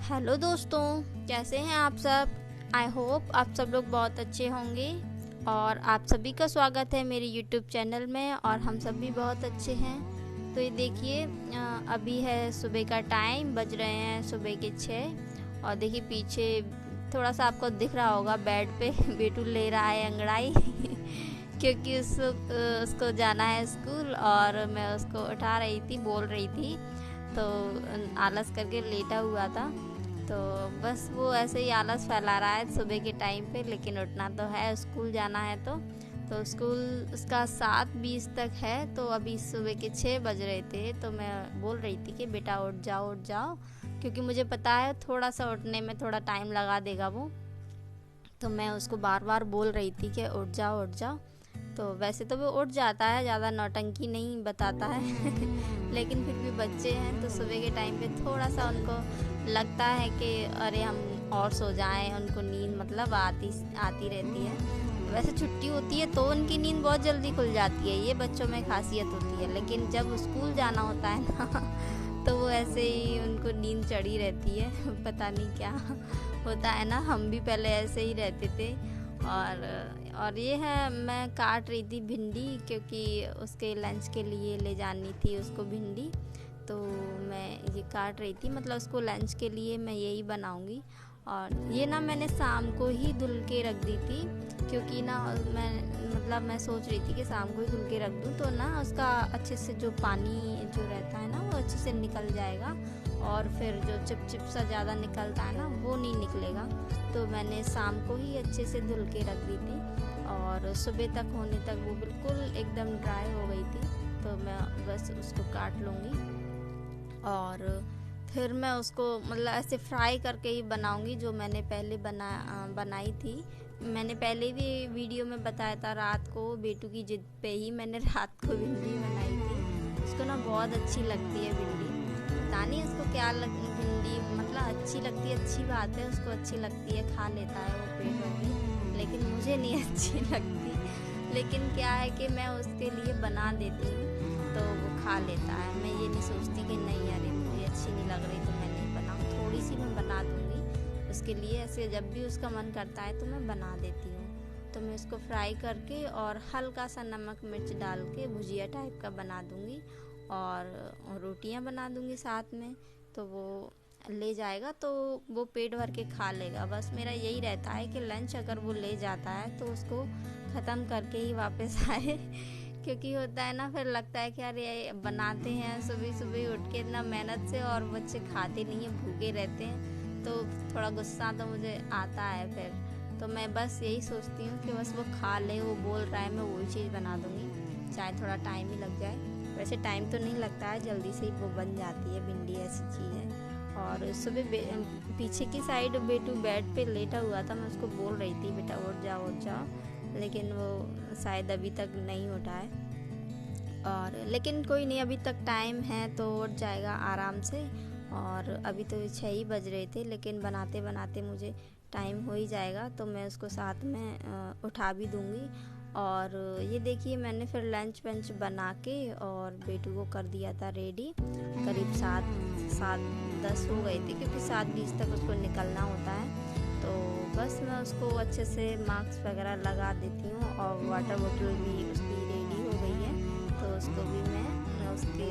Hello दोस्तों, कैसे हैं आप सब। आई होप आप सब लोग बहुत अच्छे होंगे और आप सभी का स्वागत है मेरे यूट्यूब चैनल में और हम सब भी बहुत अच्छे हैं। तो ये देखिए, अभी है सुबह का टाइम, बज रहे हैं सुबह के 6 और देखिए पीछे थोड़ा सा आपको दिख रहा होगा बेड पे बेटू ले रहा है अंगड़ाई क्योंकि उसको जाना है स्कूल और मैं उसको उठा रही थी, बोल रही थी तो आलस करके लेटा हुआ था। तो बस वो ऐसे ही आलस फैला रहा है सुबह के टाइम पे, लेकिन उठना तो है, स्कूल जाना है। तो स्कूल उसका 7:20 तक है। तो अभी सुबह के 6 बज रहे थे तो मैं बोल रही थी कि बेटा उठ जाओ उठ जाओ, क्योंकि मुझे पता है थोड़ा सा उठने में थोड़ा टाइम लगा देगा वो। तो मैं उसको बार बार बोल रही थी कि उठ जाओ उठ जाओ। तो वैसे तो वो उठ जाता है, ज़्यादा नौटंकी नहीं बताता है लेकिन फिर भी बच्चे हैं तो सुबह के टाइम पे थोड़ा सा उनको लगता है कि अरे हम और सो जाएं, उनको नींद मतलब आती रहती है। वैसे छुट्टी होती है तो उनकी नींद बहुत जल्दी खुल जाती है, ये बच्चों में खासियत होती है। लेकिन जब स्कूल जाना होता है ना तो वो ऐसे ही उनको नींद चढ़ी रहती है पता नहीं क्या होता है ना, हम भी पहले ऐसे ही रहते थे। और ये है, मैं काट रही थी भिंडी क्योंकि उसके लंच के लिए ले जानी थी उसको भिंडी। तो मैं ये काट रही थी, मतलब उसको लंच के लिए मैं यही बनाऊंगी। और ये ना मैंने शाम को ही धुल के रख दी थी, क्योंकि ना मैं सोच रही थी कि शाम को ही धुल के रख दूँ तो ना उसका अच्छे से जो पानी जो रहता है ना वो अच्छे से निकल जाएगा और फिर जो चिपचिप सा ज़्यादा निकलता है ना वो नहीं निकलेगा। तो मैंने शाम को ही अच्छे से धुल के रख दी थी और सुबह तक होने तक वो बिल्कुल एकदम ड्राई हो गई थी। तो मैं बस उसको काट लूँगी और फिर मैं उसको मतलब ऐसे फ्राई करके ही बनाऊंगी, जो मैंने पहले बनाई थी। मैंने पहले भी वीडियो में बताया था, रात को बेटू की जिद पे ही मैंने रात को भिंडी बनाई थी। उसको ना बहुत अच्छी लगती है भिंडी, पता नहीं उसको क्या भिंडी मतलब अच्छी लगती है, अच्छी बात है, उसको अच्छी लगती है, खा लेता है वो पेट भर के, लेकिन मुझे नहीं अच्छी लगती। लेकिन क्या है कि मैं उसके लिए बना देती हूँ तो वो खा लेता है। मैं ये नहीं सोचती कि नहीं यार मुझे अच्छी नहीं लग रही तो मैं नहीं बनाऊँ, थोड़ी सी मैं बना दूँगी उसके लिए। ऐसे जब भी उसका मन करता है तो मैं बना देती हूँ। तो मैं इसको फ्राई करके और हल्का सा नमक मिर्च डाल के भुजिया टाइप का बना दूँगी और रोटियां बना दूँगी साथ में। तो वो ले जाएगा तो वो पेट भर के खा लेगा। बस मेरा यही रहता है कि लंच अगर वो ले जाता है तो उसको ख़त्म करके ही वापस आए क्योंकि होता है ना, फिर लगता है कि अरे बनाते हैं सुबह सुबह उठ के इतना मेहनत से और बच्चे खाते नहीं हैं, भूखे रहते हैं, तो थोड़ा गुस्सा तो मुझे आता है फिर। तो मैं बस यही सोचती हूँ कि बस वो खा ले, वो बोल रहा है मैं वही चीज़ बना दूँगी, चाहे थोड़ा टाइम ही लग जाए। वैसे टाइम तो नहीं लगता है, जल्दी से ही वो बन जाती है, भिंडी ऐसी चीज़ है। और सुबह पीछे की साइड बेटू बेड पे लेटा हुआ था, मैं उसको बोल रही थी बेटा उठ जाओ, लेकिन वो शायद अभी तक नहीं उठा है। और लेकिन कोई नहीं, अभी तक टाइम है तो उठ जाएगा आराम से। और अभी तो 6 ही बज रहे थे, लेकिन बनाते बनाते मुझे टाइम हो ही जाएगा तो मैं उसको साथ में उठा भी दूँगी। और ये देखिए मैंने फिर लंच वंच बना के और बेटू को कर दिया था रेडी। करीब 7:10 हो गए थे क्योंकि 7:20 तक उसको निकलना होता है। तो बस मैं उसको अच्छे से मास्क वगैरह लगा देती हूँ और वाटर बोतल भी उसकी रेडी हो गई है तो उसको भी मैं उसके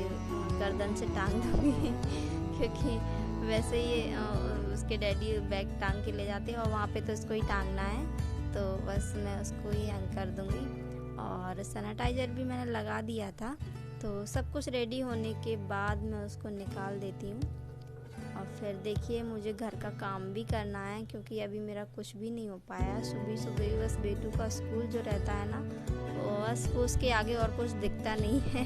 गर्दन से टांग दूँगी क्योंकि वैसे ही उसके डैडी बैग टांग के ले जाते हैं और वहाँ पे तो उसको ही टांगना है। तो बस मैं उसको ही हैंग कर दूँगी। और सैनिटाइज़र भी मैंने लगा दिया था। तो सब कुछ रेडी होने के बाद मैं उसको निकाल देती हूँ। और फिर देखिए मुझे घर का काम भी करना है क्योंकि अभी मेरा कुछ भी नहीं हो पाया। सुबह सुबह बस बेटू का स्कूल जो रहता है ना, बस उसके आगे और कुछ दिखता नहीं है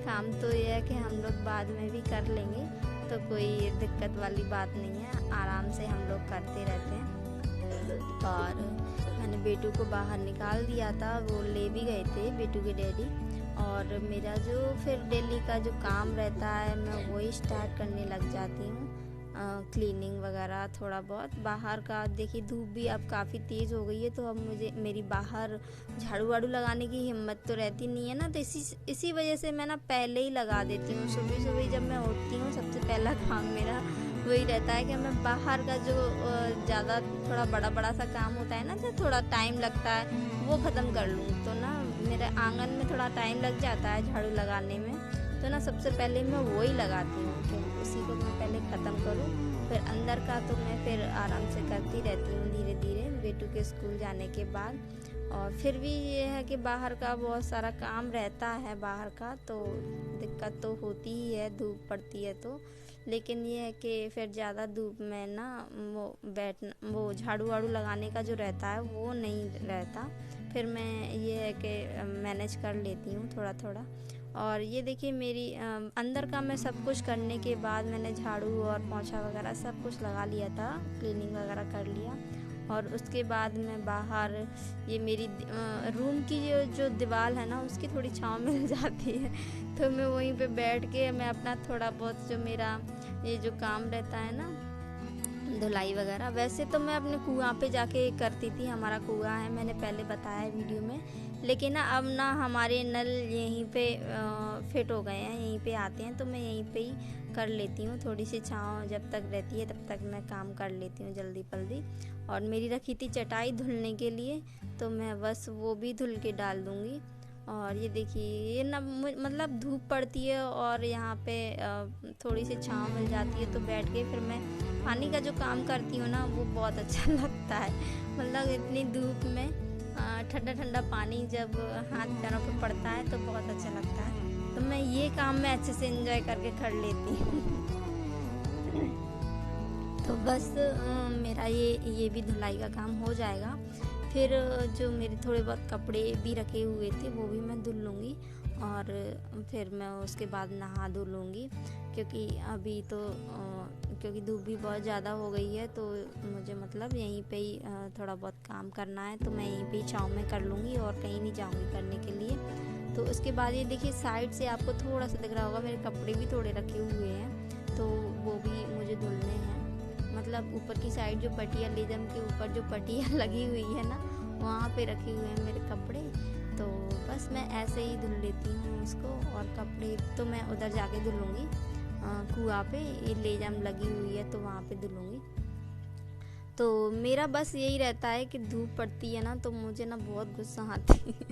काम तो ये है कि हम लोग बाद में भी कर लेंगे, तो कोई दिक्कत वाली बात नहीं है, आराम से हम लोग करते रहते हैं। और मैंने बेटू को बाहर निकाल दिया था, वो ले भी गए थे बेटू के डैडी। और मेरा जो फिर डेली का जो काम रहता है मैं वही स्टार्ट करने लग जाती हूँ, क्लीनिंग वगैरह थोड़ा बहुत बाहर का। देखिए धूप भी अब काफ़ी तेज़ हो गई है तो अब मेरी बाहर झाड़ू वाड़ू लगाने की हिम्मत तो रहती नहीं है ना, तो इसी वजह से मैं ना पहले ही लगा देती हूँ। सुबह सुबह जब मैं उठती हूँ सबसे पहला काम मेरा वही रहता है कि मैं बाहर का जो ज़्यादा थोड़ा बड़ा बड़ा सा काम होता है ना, जो थोड़ा टाइम लगता है, वो ख़त्म कर लूँ। तो ना मेरे आंगन में थोड़ा टाइम लग जाता है झाड़ू लगाने में, तो ना सबसे पहले मैं वही लगाती हूँ कि उसी को मैं पहले ख़त्म करूँ। फिर अंदर का तो मैं फिर आराम से करती रहती हूँ धीरे धीरे बेटू के स्कूल जाने के बाद। और फिर भी ये है कि बाहर का बहुत सारा काम रहता है बाहर का, तो दिक्कत तो होती ही है धूप पड़ती है तो। लेकिन ये है कि फिर ज़्यादा धूप में ना वो झाड़ू वाड़ू लगाने का जो रहता है वो नहीं रहता। फिर मैं ये है कि मैनेज कर लेती हूँ थोड़ा थोड़ा। और ये देखिए मेरी अंदर का मैं सब कुछ करने के बाद मैंने झाड़ू और पोंछा वगैरह सब कुछ लगा लिया था, क्लीनिंग वगैरह कर लिया। और उसके बाद मैं बाहर ये मेरी रूम की जो दीवार है ना, उसकी थोड़ी छाँव मिल जाती है, तो मैं वहीं पे बैठ के मैं अपना थोड़ा बहुत जो मेरा ये जो काम रहता है ना, धुलाई वगैरह, वैसे तो मैं अपने कुआं पे जाके करती थी। हमारा कुआं है, मैंने पहले बताया है वीडियो में। लेकिन ना अब ना हमारे नल यहीं पे फिट हो गए हैं, यहीं पे आते हैं, तो मैं यहीं पे ही कर लेती हूँ। थोड़ी सी छाँव जब तक रहती है तब तक मैं काम कर लेती हूँ जल्दी जल्दी। और मेरी रखी थी चटाई धुलने के लिए, तो मैं बस वो भी धुल के डाल दूँगी। और ये देखिए ये ना मतलब धूप पड़ती है और यहाँ पे थोड़ी सी छाँव मिल जाती है, तो बैठ के फिर मैं पानी का जो काम करती हूँ ना, वो बहुत अच्छा लगता है। मतलब इतनी धूप में ठंडा ठंडा पानी जब हाथ पैरों पे पड़ता है तो बहुत अच्छा लगता है। तो मैं ये काम मैं अच्छे से एंजॉय करके कर लेती हूँ। तो बस मेरा ये भी धुलाई का काम हो जाएगा। फिर जो मेरे थोड़े बहुत कपड़े भी रखे हुए थे वो भी मैं धुल लूँगी। और फिर मैं उसके बाद नहा धो लूँगी, क्योंकि अभी तो क्योंकि धूप भी बहुत ज़्यादा हो गई है, तो मुझे मतलब यहीं पे ही थोड़ा बहुत काम करना है, तो मैं यहीं पे ही छाँव में कर लूँगी और कहीं नहीं जाऊँगी करने के लिए। तो उसके बाद ये देखिए साइड से आपको थोड़ा सा दिख रहा होगा, मेरे कपड़े भी थोड़े रखे हुए हैं, तो वो भी मुझे धुलने हैं। मतलब ऊपर की साइड जो पटिया लेजम के ऊपर जो पटिया लगी हुई है ना, वहाँ पे रखे हुए हैं मेरे कपड़े। तो बस मैं ऐसे ही धुल लेती हूँ उसको। और कपड़े तो मैं उधर जाके धुलूँगी कुआं पे, ये लेजम लगी हुई है तो वहाँ पे धुलूँगी। तो मेरा बस यही रहता है कि धूप पड़ती है ना, तो मुझे ना बहुत गुस्सा आती है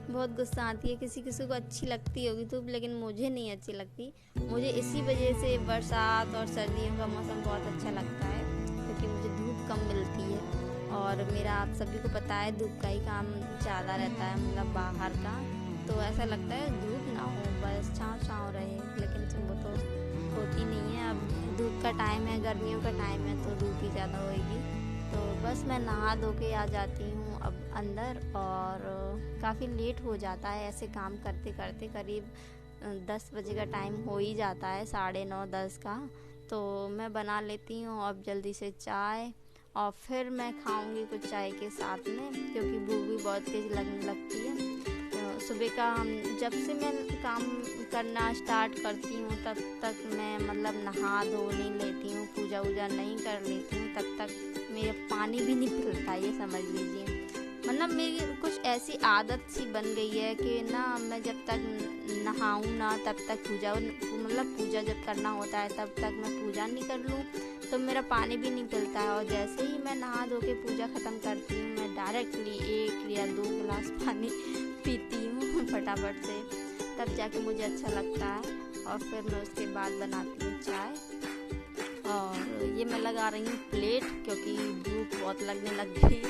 बहुत गुस्सा आती है। किसी किसी को अच्छी लगती होगी धूप, लेकिन मुझे नहीं अच्छी लगती। मुझे इसी वजह से बरसात और सर्दियों का मौसम बहुत अच्छा लगता है, क्योंकि मुझे धूप कम मिलती है। और मेरा आप सभी को पता है धूप का ही काम ज़्यादा रहता है, मतलब बाहर का। तो ऐसा लगता है धूप ना हो, बस छाँव छाँव रहे, लेकिन वो तो होती नहीं है। अब धूप का टाइम है, गर्मियों का टाइम है, तो धूप ही ज़्यादा होएगी। तो बस मैं नहा धो के आ जाती हूँ अब अंदर। और काफ़ी लेट हो जाता है ऐसे काम करते करते, करीब 10 बजे का टाइम हो ही जाता है, 9:30 10 का। तो मैं बना लेती हूँ अब जल्दी से चाय, और फिर मैं खाऊंगी कुछ चाय के साथ में, क्योंकि भूख भी बहुत तेज़ लगने लगती है। सुबह का जब से मैं काम करना स्टार्ट करती हूँ तब तक मैं मतलब नहा धो नहीं लेती हूँ, पूजा वूजा नहीं कर लेती हूँ, तब तक मेरा पानी भी नहीं पिलता, ये समझ लीजिए। मतलब मेरी कुछ ऐसी आदत सी बन गई है कि ना मैं जब तक नहाऊँ ना तब तक मतलब पूजा जब करना होता है तब तक मैं पूजा नहीं कर लूँ तो मेरा पानी भी नहीं पिलता है। और जैसे ही मैं नहा धो के पूजा ख़त्म करती हूँ, मैं डायरेक्टली 1 या 2 गिलास पानी पीती हूँ फटाफट से, तब जाके मुझे अच्छा लगता है। और फिर मैं उसके बाद बनाती हूँ चाय। और ये मैं लगा रही हूँ प्लेट, क्योंकि भूख बहुत लगने लग गई,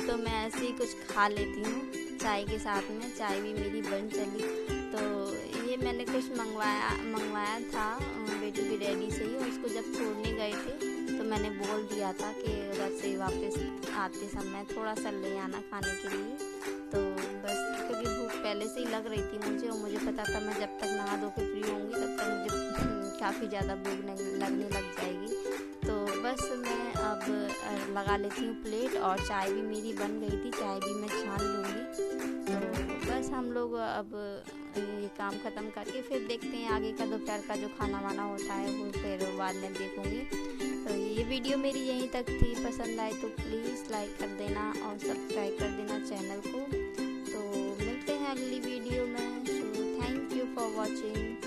तो मैं ऐसे ही कुछ खा लेती हूँ चाय के साथ में। चाय भी मेरी बन चली। तो ये मैंने कुछ मंगवाया था बेटू की डैडी से ही, और उसको जब छोड़ने गए थे तो मैंने बोल दिया था कि उधर से वापस आते समय थोड़ा सा ले आना खाने के लिए। तो बस क्योंकि भूख पहले से ही लग रही थी मुझे, और मुझे पता था मैं जब तक नहा धो के फ्री होंगी तब तक मुझे काफ़ी ज़्यादा भूख लगने लग जाएगी। तो बस मैं अब लगा लेती हूँ प्लेट, और चाय भी मेरी बन गई थी, चाय भी मैं छान लूँगी। तो बस हम लोग अब ये काम ख़त्म करके फिर देखते हैं आगे का दोपहर का जो खाना वाना होता है वो फिर बाद में देखूँगी। तो ये वीडियो मेरी यहीं तक थी, पसंद आए तो प्लीज़ लाइक कर देना और सब्सक्राइब कर देना चैनल को। तो मिलते हैं अगली वीडियो में। So thank you for watching.